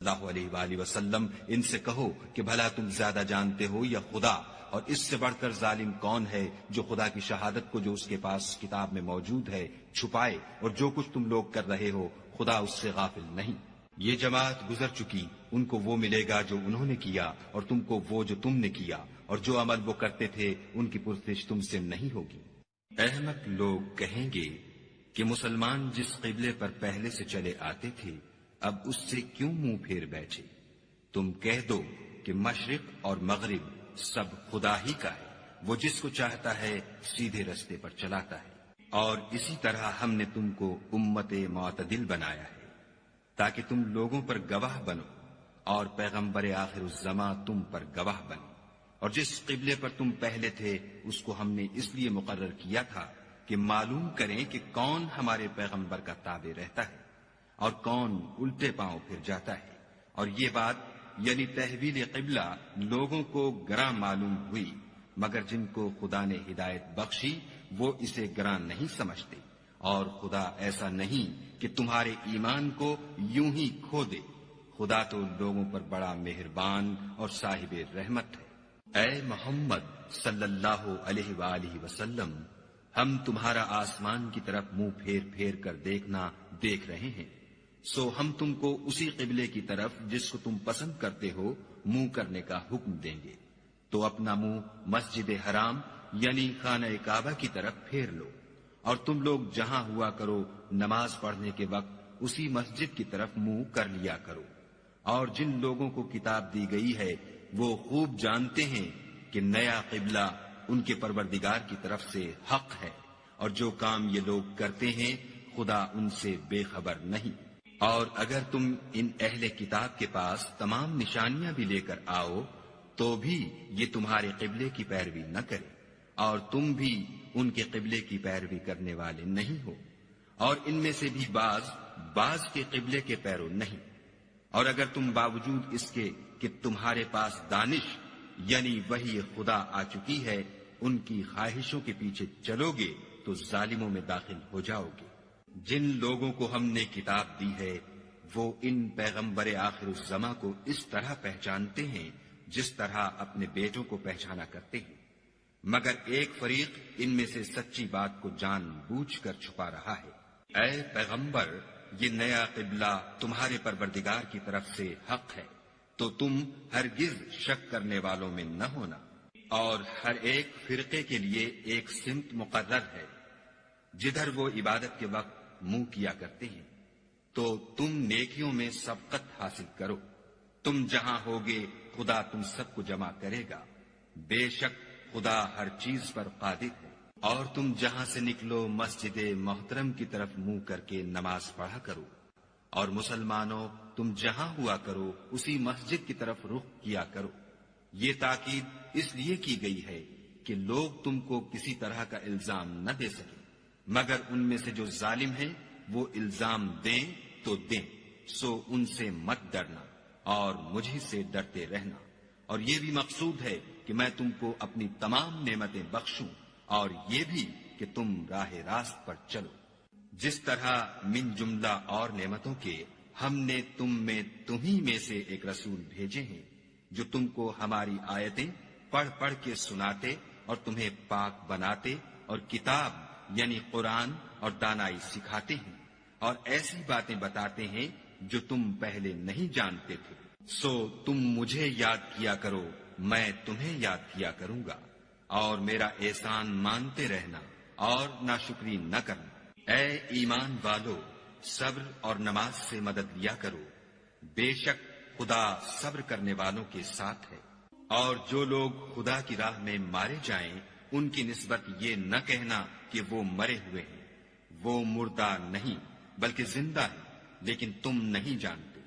اللہ علیہ وآلہ وسلم ان سے کہو کہ بھلا تم زیادہ جانتے ہو یا خدا، اور اس سے بڑھ کر ظالم کون ہے جو خدا کی شہادت کو جو اس کے پاس کتاب میں موجود ہے چھپائے، اور جو کچھ تم لوگ کر رہے ہو خدا اس سے غافل نہیں۔ یہ جماعت گزر چکی، ان کو وہ ملے گا جو انہوں نے کیا، اور تم کو وہ جو تم نے کیا، اور جو عمل وہ کرتے تھے ان کی پرسش تم سے نہیں ہوگی۔ احمق لوگ کہیں گے کہ مسلمان جس قبلے پر پہلے سے چلے آتے تھے اب اس سے کیوں منہ پھیر بیٹھے؟ تم کہہ دو کہ مشرق اور مغرب سب خدا ہی کا ہے، وہ جس کو چاہتا ہے سیدھے رستے پر چلاتا ہے، اور اسی طرح ہم نے تم کو امت معتدل بنایا ہے تاکہ تم لوگوں پر گواہ بنو، اور پیغمبر آخر الزماں تم پر گواہ بنے۔ اور جس قبلے پر تم پہلے تھے اس کو ہم نے اس لیے مقرر کیا تھا کہ معلوم کریں کہ کون ہمارے پیغمبر کا تابع رہتا ہے اور کون الٹے پاؤں پھر جاتا ہے۔ اور یہ بات یعنی تحویل قبلہ لوگوں کو گراں معلوم ہوئی، مگر جن کو خدا نے ہدایت بخشی وہ اسے گراں نہیں سمجھتے، اور خدا ایسا نہیں کہ تمہارے ایمان کو یوں ہی کھو دے، خدا تو لوگوں پر بڑا مہربان اور صاحب رحمت ہے۔ اے محمد صلی اللہ علیہ وآلہ وسلم، ہم تمہارا آسمان کی طرف منہ پھیر پھیر کر دیکھنا دیکھ رہے ہیں، سو ہم تم کو اسی قبلے کی طرف جس کو تم پسند کرتے ہو منہ کرنے کا حکم دیں گے، تو اپنا منہ مسجد حرام یعنی خانہ کعبہ کی طرف پھیر لو، اور تم لوگ جہاں ہوا کرو نماز پڑھنے کے وقت اسی مسجد کی طرف منہ کر لیا کرو۔ اور جن لوگوں کو کتاب دی گئی ہے وہ خوب جانتے ہیں کہ نیا قبلہ ان کے پروردگار کی طرف سے حق ہے، اور جو کام یہ لوگ کرتے ہیں خدا ان سے بے خبر نہیں۔ اور اگر تم ان اہل کتاب کے پاس تمام نشانیاں بھی لے کر آؤ تو بھی یہ تمہارے قبلے کی پیروی نہ کرے، اور تم بھی ان کے قبلے کی پیروی کرنے والے نہیں ہو، اور ان میں سے بھی بعض کے قبلے کے پیرو نہیں۔ اور اگر تم باوجود اس کے کہ تمہارے پاس دانش یعنی وحی خدا آ چکی ہے ان کی خواہشوں کے پیچھے چلو گے تو ظالموں میں داخل ہو جاؤ گے۔ جن لوگوں کو ہم نے کتاب دی ہے وہ ان پیغمبر آخر الزماں کو اس طرح پہچانتے ہیں جس طرح اپنے بیٹوں کو پہچانا کرتے ہیں، مگر ایک فریق ان میں سے سچی بات کو جان بوجھ کر چھپا رہا ہے۔ اے پیغمبر، یہ نیا قبلہ تمہارے پروردگار کی طرف سے حق ہے، تو تم ہرگز شک کرنے والوں میں نہ ہونا، اور ہر ایک فرقے کے لیے ایک سمت مقرر ہے جدھر وہ عبادت کے وقت منہ کیا کرتے ہیں، تو تم نیکیوں میں سبقت حاصل کرو، تم جہاں ہوگے خدا تم سب کو جمع کرے گا، بے شک خدا ہر چیز پر قادر ہے۔ اور تم جہاں سے نکلو مسجد محترم کی طرف منہ کر کے نماز پڑھا کرو، اور مسلمانوں تم جہاں ہوا کرو اسی مسجد کی طرف رخ کیا کرو۔ یہ تاکید اس لیے کی گئی ہے کہ لوگ تم کو کسی طرح کا الزام نہ دے سکے، مگر ان میں سے جو ظالم ہیں وہ الزام دیں تو دیں، سو ان سے مت ڈرنا اور مجھ سے ڈرتے رہنا۔ اور یہ بھی مقصود ہے کہ میں تم کو اپنی تمام نعمتیں بخشوں، اور یہ بھی کہ تم راہ راست پر چلو۔ جس طرح من جملہ اور نعمتوں کے ہم نے تمہیں میں سے ایک رسول بھیجے ہیں جو تم کو ہماری آیتیں پڑھ پڑھ کے سناتے اور تمہیں پاک بناتے اور کتاب یعنی قرآن اور دانائی سکھاتے ہیں، اور ایسی باتیں بتاتے ہیں جو تم پہلے نہیں جانتے تھے، سو تم مجھے یاد کیا کرو میں تمہیں یاد کیا کروں گا، اور میرا احسان مانتے رہنا اور ناشکری نہ کرنا۔ اے ایمان والو، صبر اور نماز سے مدد لیا کرو، بے شک خدا صبر کرنے والوں کے ساتھ ہے۔ اور جو لوگ خدا کی راہ میں مارے جائیں ان کی نسبت یہ نہ کہنا کہ وہ مرے ہوئے ہیں، وہ مردہ نہیں بلکہ زندہ ہیں، لیکن تم نہیں جانتے۔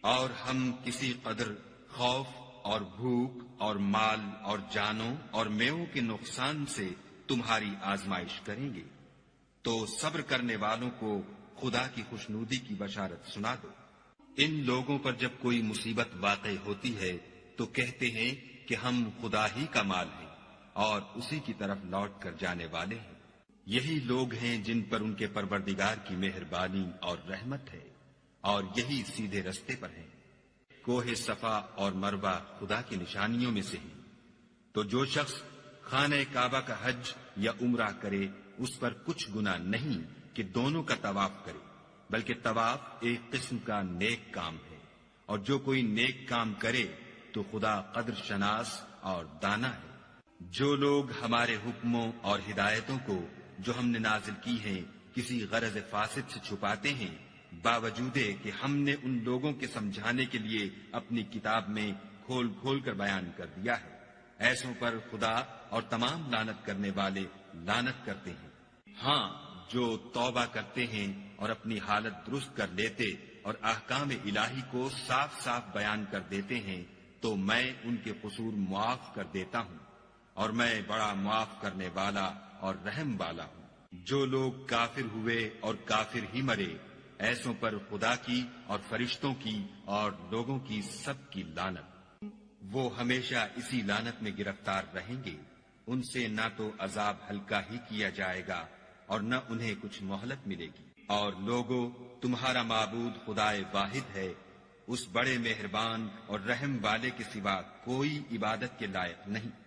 اور ہم کسی قدر خوف اور بھوک اور مال اور جانوں اور میووں کے نقصان سے تمہاری آزمائش کریں گے، تو صبر کرنے والوں کو خدا کی خوشنودی کی بشارت سنا دو۔ ان لوگوں پر جب کوئی مصیبت واقع ہوتی ہے تو کہتے ہیں کہ ہم خدا ہی کا مال ہیں اور اسی کی طرف لوٹ کر جانے والے ہیں۔ یہی لوگ ہیں جن پر ان کے پروردگار کی مہربانی اور رحمت ہے، اور یہی سیدھے رستے پر ہیں۔ کوہ صفا اور مروہ خدا کی نشانیوں میں سے ہیں، تو جو شخص خانہ کعبہ کا حج یا عمرہ کرے اس پر کچھ گناہ نہیں کہ دونوں کا طواف کرے، بلکہ طواف ایک قسم کا نیک کام ہے، اور جو کوئی نیک کام کرے تو خدا قدر شناس اور دانا ہے۔ جو لوگ ہمارے حکموں اور ہدایتوں کو جو ہم نے نازل کی ہیں کسی غرض فاسد سے چھپاتے ہیں، باوجود کہ ہم نے ان لوگوں کے سمجھانے کے لیے اپنی کتاب میں کھول کھول کر بیان کر دیا ہے، ایسوں پر خدا اور تمام لعنت کرنے والے لعنت کرتے ہیں۔ ہاں، جو توبہ کرتے ہیں اور اپنی حالت درست کر لیتے اور احکام الہی کو صاف صاف بیان کر دیتے ہیں تو میں ان کے قصور معاف کر دیتا ہوں، اور میں بڑا معاف کرنے والا اور رحم والا ہوں۔ جو لوگ کافر ہوئے اور کافر ہی مرے، ایسوں پر خدا کی اور فرشتوں کی اور لوگوں کی سب کی لعنت۔ وہ ہمیشہ اسی لعنت میں گرفتار رہیں گے، ان سے نہ تو عذاب ہلکا ہی کیا جائے گا اور نہ انہیں کچھ مہلت ملے گی۔ اور لوگو، تمہارا معبود خدائے واحد ہے، اس بڑے مہربان اور رحم والے کے سوا کوئی عبادت کے لائق نہیں۔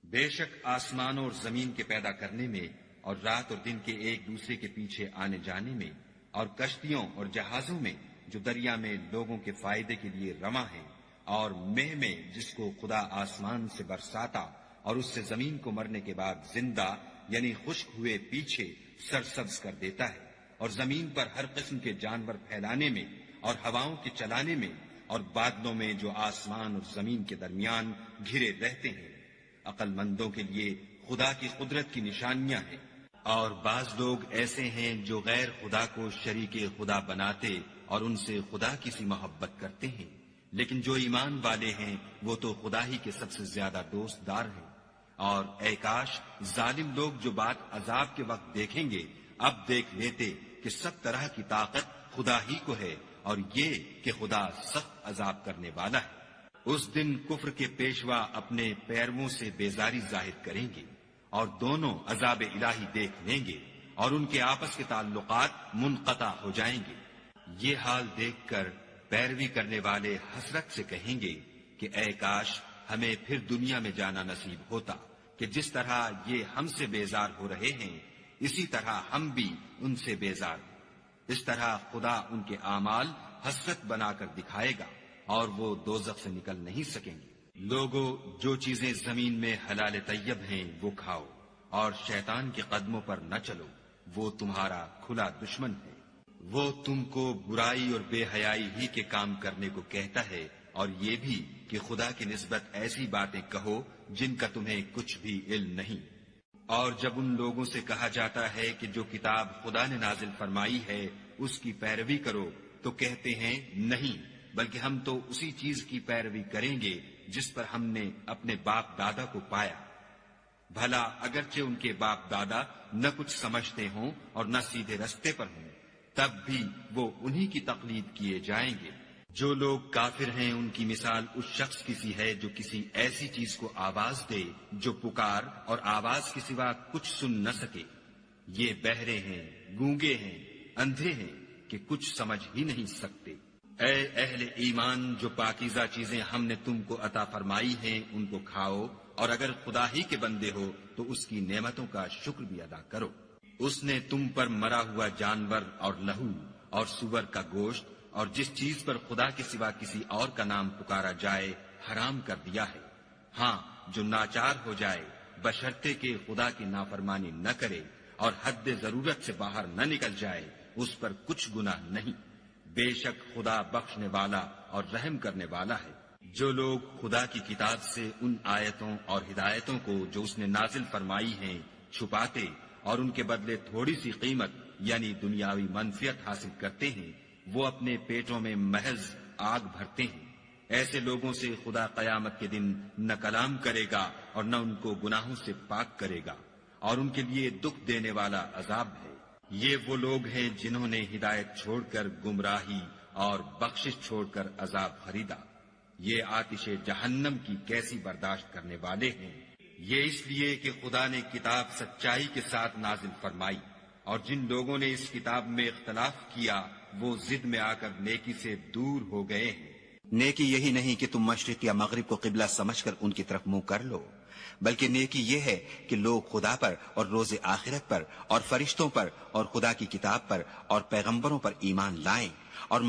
بے شک آسمانوں اور زمین کے پیدا کرنے میں اور رات اور دن کے ایک دوسرے کے پیچھے آنے جانے میں اور کشتیوں اور جہازوں میں جو دریا میں لوگوں کے فائدے کے لیے رواں ہیں، اور مہ میں جس کو خدا آسمان سے برساتا اور اس سے زمین کو مرنے کے بعد زندہ یعنی خشک ہوئے پیچھے سرسبز کر دیتا ہے، اور زمین پر ہر قسم کے جانور پھیلانے میں اور ہواؤں کے چلانے میں اور بادلوں میں جو آسمان اور زمین کے درمیان گھرے رہتے ہیں، عقل مندوں کے لیے خدا کی قدرت کی نشانیاں ہیں۔ اور بعض لوگ ایسے ہیں جو غیر خدا کو شریک خدا بناتے اور ان سے خدا کی سی محبت کرتے ہیں، لیکن جو ایمان والے ہیں وہ تو خدا ہی کے سب سے زیادہ دوست دار ہیں۔ اور اے کاش ظالم لوگ جو بات عذاب کے وقت دیکھیں گے اب دیکھ لیتے کہ سب طرح کی طاقت خدا ہی کو ہے، اور یہ کہ خدا سخت عذاب کرنے والا ہے۔ اس دن کفر کے پیشوا اپنے پیرووں سے بیزاری ظاہر کریں گے اور دونوں عذاب الہی دیکھ لیں گے اور ان کے آپس کے تعلقات منقطع ہو جائیں گے۔ یہ حال دیکھ کر پیروی کرنے والے حسرت سے کہیں گے کہ اے کاش ہمیں پھر دنیا میں جانا نصیب ہوتا کہ جس طرح یہ ہم سے بیزار ہو رہے ہیں اسی طرح ہم بھی ان سے بیزار ہوں۔ اس طرح خدا ان کے اعمال حسرت بنا کر دکھائے گا اور وہ دوزخ سے نکل نہیں سکیں گے۔ لوگو، جو چیزیں زمین میں حلال طیب ہیں وہ کھاؤ، اور شیطان کے قدموں پر نہ چلو، وہ تمہارا کھلا دشمن ہے۔ وہ تم کو برائی اور بے حیائی ہی کے کام کرنے کو کہتا ہے، اور یہ بھی کہ خدا کی نسبت ایسی باتیں کہو جن کا تمہیں کچھ بھی علم نہیں۔ اور جب ان لوگوں سے کہا جاتا ہے کہ جو کتاب خدا نے نازل فرمائی ہے اس کی پیروی کرو تو کہتے ہیں نہیں، بلکہ ہم تو اسی چیز کی پیروی کریں گے جس پر ہم نے اپنے باپ دادا کو پایا۔ بھلا اگرچہ ان کے باپ دادا نہ کچھ سمجھتے ہوں اور نہ سیدھے رستے پر ہوں، تب بھی وہ انہی کی تقلید کیے جائیں گے۔ جو لوگ کافر ہیں ان کی مثال اس شخص کی سی ہے جو کسی ایسی چیز کو آواز دے جو پکار اور آواز کے سوا کچھ سن نہ سکے۔ یہ بہرے ہیں، گونگے ہیں، اندھے ہیں کہ کچھ سمجھ ہی نہیں سکتے۔ اے اہل ایمان، جو پاکیزہ چیزیں ہم نے تم کو عطا فرمائی ہیں ان کو کھاؤ، اور اگر خدا ہی کے بندے ہو تو اس کی نعمتوں کا شکر بھی ادا کرو۔ اس نے تم پر مرا ہوا جانور اور لہو اور سور کا گوشت اور جس چیز پر خدا کے سوا کسی اور کا نام پکارا جائے حرام کر دیا ہے۔ ہاں، جو ناچار ہو جائے بشرطے کہ خدا کی نافرمانی نہ کرے اور حد ضرورت سے باہر نہ نکل جائے، اس پر کچھ گناہ نہیں۔ بے شک خدا بخشنے والا اور رحم کرنے والا ہے۔ جو لوگ خدا کی کتاب سے ان آیتوں اور ہدایتوں کو جو اس نے نازل فرمائی ہیں چھپاتے اور ان کے بدلے تھوڑی سی قیمت یعنی دنیاوی منفعت حاصل کرتے ہیں، وہ اپنے پیٹوں میں محض آگ بھرتے ہیں۔ ایسے لوگوں سے خدا قیامت کے دن نہ کلام کرے گا اور نہ ان کو گناہوں سے پاک کرے گا، اور ان کے لیے دکھ دینے والا عذاب ہے۔ یہ وہ لوگ ہیں جنہوں نے ہدایت چھوڑ کر گمراہی اور بخشش چھوڑ کر عذاب خریدا۔ یہ آتش جہنم کی کیسی برداشت کرنے والے ہیں۔ یہ اس لیے کہ خدا نے کتاب سچائی کے ساتھ نازل فرمائی، اور جن لوگوں نے اس کتاب میں اختلاف کیا وہ ضد میں آ کر نیکی سے دور ہو گئے ہیں۔ نیکی یہی نہیں کہ تم مشرق یا مغرب کو قبلہ سمجھ کر ان کی طرف منہ کر لو، بلکہ نیکی یہ ہے کہ لوگ خدا پر اور روز آخرت پر اور فرشتوں پر اور خدا کی کتاب پر اور پیغمبروں پر ایمان لائیں اور